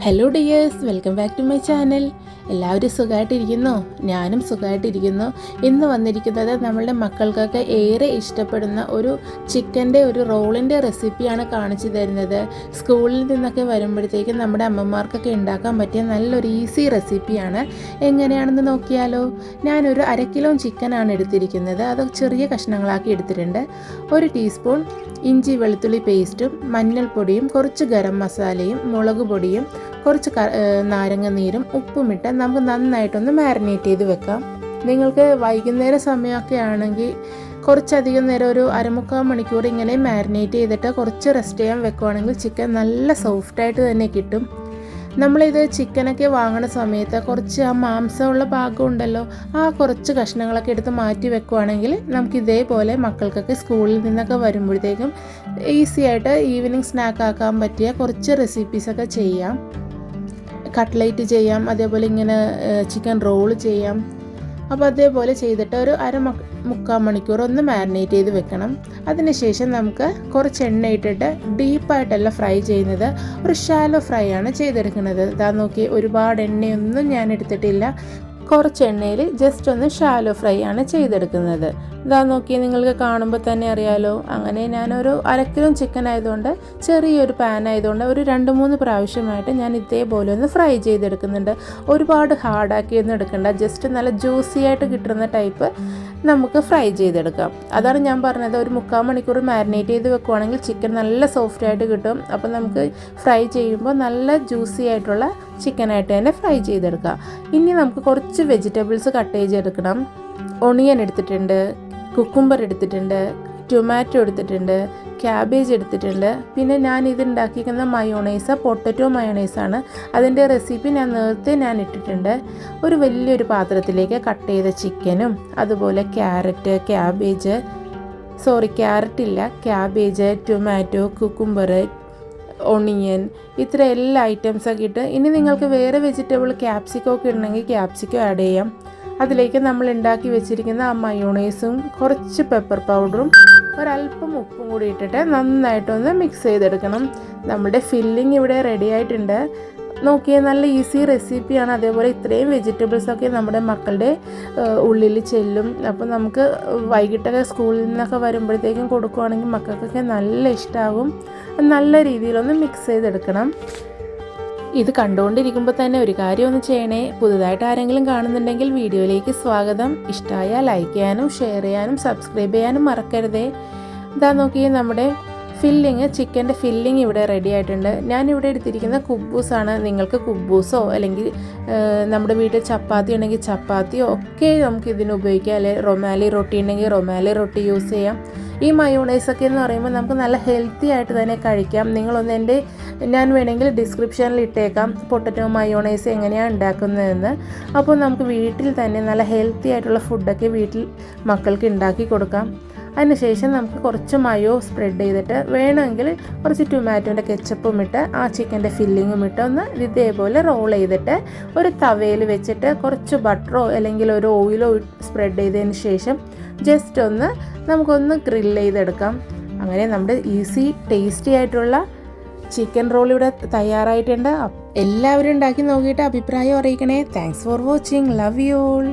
Hello dears, welcome back to my channel. എല്ലാവരും സുഖമായിട്ടിരിക്കുന്നോ? ഞാനും സുഖമായിട്ടിരിക്കുന്നു. ഇന്ന് വന്നിരിക്കുന്നത് നമ്മളുടെ മക്കൾക്കൊക്കെ ഏറെ ഇഷ്ടപ്പെടുന്ന ഒരു ചിക്കൻ്റെ ഒരു റോളിൻ്റെ റെസിപ്പിയാണ് കാണിച്ചു തരുന്നത്. സ്കൂളിൽ നിന്നൊക്കെ വരുമ്പോഴത്തേക്കും നമ്മുടെ അമ്മമാർക്കൊക്കെ ഉണ്ടാക്കാൻ പറ്റിയ നല്ലൊരു ഈസി റെസിപ്പിയാണ്. എങ്ങനെയാണെന്ന് നോക്കിയാലോ? ഞാനൊരു 1/2 കിലോ ചിക്കനാണ് എടുത്തിരിക്കുന്നത്. അത് ചെറിയ കഷ്ണങ്ങളാക്കി എടുത്തിട്ടുണ്ട്. 1 ടീസ്പൂൺ ഇഞ്ചി വെളുത്തുള്ളി പേസ്റ്റും മഞ്ഞൾപ്പൊടിയും കുറച്ച് ഗരം മസാലയും മുളക് പൊടിയും കുറച്ച് നാരങ്ങ നീരും ഉപ്പുമിട്ട് നമുക്ക് നന്നായിട്ടൊന്ന് മാരിനേറ്റ് ചെയ്ത് വെക്കാം. നിങ്ങൾക്ക് വൈകുന്നേര സമയമൊക്കെ ആണെങ്കിൽ കുറച്ചധികം നേരം ഒരു 1/4 മണിക്കൂർ ഇങ്ങനെ മാരിനേറ്റ് ചെയ്തിട്ട് കുറച്ച് റെസ്റ്റ് ചെയ്യാൻ വെക്കുവാണെങ്കിൽ ചിക്കൻ നല്ല സോഫ്റ്റായിട്ട് തന്നെ കിട്ടും. നമ്മളിത് ചിക്കനൊക്കെ വാങ്ങുന്ന സമയത്ത് കുറച്ച് ആ മാംസമുള്ള ഭാഗം ഉണ്ടല്ലോ, ആ കുറച്ച് കഷ്ണങ്ങളൊക്കെ എടുത്ത് മാറ്റി വെക്കുവാണെങ്കിൽ നമുക്ക് ഇതേപോലെ മക്കൾക്കൊക്കെ സ്കൂളിൽ നിന്നൊക്കെ വരുമ്പോഴത്തേക്കും ഈസി ആയിട്ട് ഈവനിങ് സ്നാക്ക് ആക്കാൻ പറ്റിയ കുറച്ച് റെസിപ്പീസൊക്കെ ചെയ്യാം. കട്ട്ലേറ്റ് ചെയ്യാം, അതേപോലെ ഇങ്ങനെ ചിക്കൻ റോള് ചെയ്യാം. അപ്പോൾ അതേപോലെ ചെയ്തിട്ട് ഒരു 1/4 മണിക്കൂർ ഒന്ന് മാരിനേറ്റ് ചെയ്ത് വെക്കണം. അതിനുശേഷം നമുക്ക് കുറച്ച് എണ്ണ ഇട്ടിട്ട് ഡീപ്പായിട്ടല്ല ഫ്രൈ ചെയ്യുന്നത്, ഒരു ഷാലോ ഫ്രൈ ആണ് ചെയ്തെടുക്കുന്നത്. ഇതാ നോക്കി, ഒരുപാട് എണ്ണയൊന്നും ഞാൻ എടുത്തിട്ടില്ല. കുറച്ച് എണ്ണയിൽ ജസ്റ്റ് ഒന്ന് ഷാലോ ഫ്രൈ ആണ് ചെയ്തെടുക്കുന്നത്. ഇതാ നോക്കി, നിങ്ങൾക്ക് കാണുമ്പോൾ തന്നെ അറിയാലോ. അങ്ങനെ ഞാനൊരു 1/2 കിലോ ചിക്കൻ ആയതുകൊണ്ട് ചെറിയൊരു പാൻ ആയതുകൊണ്ട് ഒരു 2-3 പ്രാവശ്യമായിട്ട് ഞാൻ ഇതേപോലെ ഒന്ന് ഫ്രൈ ചെയ്തെടുക്കുന്നുണ്ട്. ഒരുപാട് ഹാർഡാക്കിയൊന്നും എടുക്കണ്ട, ജസ്റ്റ് നല്ല ജ്യൂസി ആയിട്ട് കിട്ടുന്ന ടൈപ്പ് നമുക്ക് ഫ്രൈ ചെയ്തെടുക്കാം. അതാണ് ഞാൻ പറഞ്ഞത്, ഒരു 3/4 മണിക്കൂർ മാരിനേറ്റ് ചെയ്ത് വെക്കുവാണെങ്കിൽ ചിക്കൻ നല്ല സോഫ്റ്റ് ആയിട്ട് കിട്ടും. അപ്പോൾ നമുക്ക് ഫ്രൈ ചെയ്യുമ്പോൾ നല്ല ജ്യൂസി ആയിട്ടുള്ള ചിക്കനായിട്ട് തന്നെ ഫ്രൈ ചെയ്തെടുക്കാം. ഇനി നമുക്ക് കുറച്ച് വെജിറ്റബിൾസ് കട്ട് ചെയ്തെടുക്കണം. ഒണിയൻ എടുത്തിട്ടുണ്ട്, കുക്കുംബർ എടുത്തിട്ടുണ്ട്, ടൊമാറ്റോ എടുത്തിട്ടുണ്ട്, ക്യാബേജ് എടുത്തിട്ടുണ്ട്. പിന്നെ ഞാൻ ഇത് ഉണ്ടാക്കിയിരിക്കുന്ന മയോണൈസ് പൊട്ടറ്റോ മയോണൈസാണ്. അതിൻ്റെ റെസിപ്പി നേരത്തെ ഇട്ടിട്ടുണ്ട്. ഒരു വലിയൊരു പാത്രത്തിലേക്ക് കട്ട് ചെയ്ത ചിക്കനും അതുപോലെ ക്യാരറ്റ്, ടൊമാറ്റോ, കുക്കുംബർ, ഒണിയൻ, ഇത്ര എല്ലാ ഐറ്റംസൊക്കെ ഇട്ട്, ഇനി നിങ്ങൾക്ക് വേറെ വെജിറ്റബിൾ ക്യാപ്സിക്കോ ഒക്കെ ഇടണമെങ്കിൽ ക്യാപ്സിക്കോ ആഡ് ചെയ്യാം. അതിലേക്ക് നമ്മൾ ഉണ്ടാക്കി വെച്ചിരിക്കുന്ന ആ മയോണൈസും കുറച്ച് പെപ്പർ പൗഡറും ഒരല്പം ഉപ്പും കൂടി ഇട്ടിട്ട് നന്നായിട്ടൊന്ന് മിക്സ് ചെയ്തെടുക്കണം. നമ്മുടെ ഫില്ലിങ് ഇവിടെ റെഡി ആയിട്ടുണ്ട്. നോക്കിയാൽ നല്ല ഈസി റെസിപ്പിയാണ്. അതേപോലെ ഇത്രയും വെജിറ്റബിൾസൊക്കെ നമ്മുടെ മക്കളുടെ ഉള്ളിൽ ചെല്ലും. അപ്പോൾ നമുക്ക് വൈകിട്ടൊക്കെ സ്കൂളിൽ നിന്നൊക്കെ വരുമ്പോഴത്തേക്കും കൊടുക്കുകയാണെങ്കിൽ മക്കൾക്കൊക്കെ നല്ല ഇഷ്ടമാകും. നല്ല രീതിയിലൊന്ന് മിക്സ് ചെയ്തെടുക്കണം. ഇത് കണ്ടുകൊണ്ടിരിക്കുമ്പോൾ തന്നെ ഒരു കാര്യം ഒന്ന് ചെയ്യണേ. പുതുതായിട്ട് ആരെങ്കിലും കാണുന്നുണ്ടെങ്കിൽ വീഡിയോയിലേക്ക് സ്വാഗതം. ഇഷ്ടമായാൽ ലൈക്ക് ചെയ്യാനും ഷെയർ ചെയ്യാനും സബ്സ്ക്രൈബ് ചെയ്യാനും മറക്കരുതേ. ഇതാ നോക്കിയേ, നമ്മുടെ ചിക്കൻ്റെ ഫില്ലിങ് ഇവിടെ റെഡി ആയിട്ടുണ്ട്. ഞാനിവിടെ എടുത്തിരിക്കുന്ന കുബ്ബൂസാണ്. നിങ്ങൾക്ക് കുബ്ബൂസോ അല്ലെങ്കിൽ നമ്മുടെ വീട്ടിൽ ചപ്പാത്തി ഉണ്ടെങ്കിൽ ചപ്പാത്തിയോ ഒക്കെ നമുക്ക് ഇതിന് ഉപയോഗിക്കാം. അല്ലെങ്കിൽ റൊമാലി റൊട്ടി ഉണ്ടെങ്കിൽ റൊമാലി റൊട്ടി യൂസ് ചെയ്യാം. ഈ മയോണൈസൊക്കെ എന്ന് പറയുമ്പോൾ നമുക്ക് നല്ല ഹെൽത്തി ആയിട്ട് തന്നെ കഴിക്കാം. ഞാൻ വേണമെങ്കിൽ ഡിസ്ക്രിപ്ഷനിൽ ഇട്ടേക്കാം പൊട്ടറ്റോ മയോണൈസ് എങ്ങനെയാണ് ഉണ്ടാക്കുന്നതെന്ന്. അപ്പോൾ നമുക്ക് വീട്ടിൽ തന്നെ നല്ല ഹെൽത്തി ആയിട്ടുള്ള ഫുഡൊക്കെ വീട്ടിൽ മക്കൾക്ക് ഉണ്ടാക്കി കൊടുക്കാം. അതിനുശേഷം നമുക്ക് കുറച്ച് മയോ സ്പ്രെഡ് ചെയ്തിട്ട് വേണമെങ്കിൽ കുറച്ച് ടൊമാറ്റോൻ്റെ കെച്ചപ്പും ഇട്ട് ആ ചിക്കൻ്റെ ഫില്ലിങ്ങും ഇട്ട് ഒന്ന് ഇതേപോലെ റോൾ ചെയ്തിട്ട് ഒരു തവയിൽ വെച്ചിട്ട് കുറച്ച് ബട്ടറോ അല്ലെങ്കിൽ ഒരു ഓയിലോ സ്പ്രെഡ് ചെയ്തതിന് ശേഷം ജസ്റ്റ് നമുക്കൊന്ന് ഗ്രില്ല് ചെയ്തെടുക്കാം. അങ്ങനെ നമ്മുടെ ഈസി ടേസ്റ്റി ആയിട്ടുള്ള ചിക്കൻ റോൾ ഇവിടെ തയ്യാറായിട്ടുണ്ട്. എല്ലാവരും ഉണ്ടാക്കി നോക്കിയിട്ട് അഭിപ്രായം അറിയിക്കണേ. Thanks for watching. Love you all.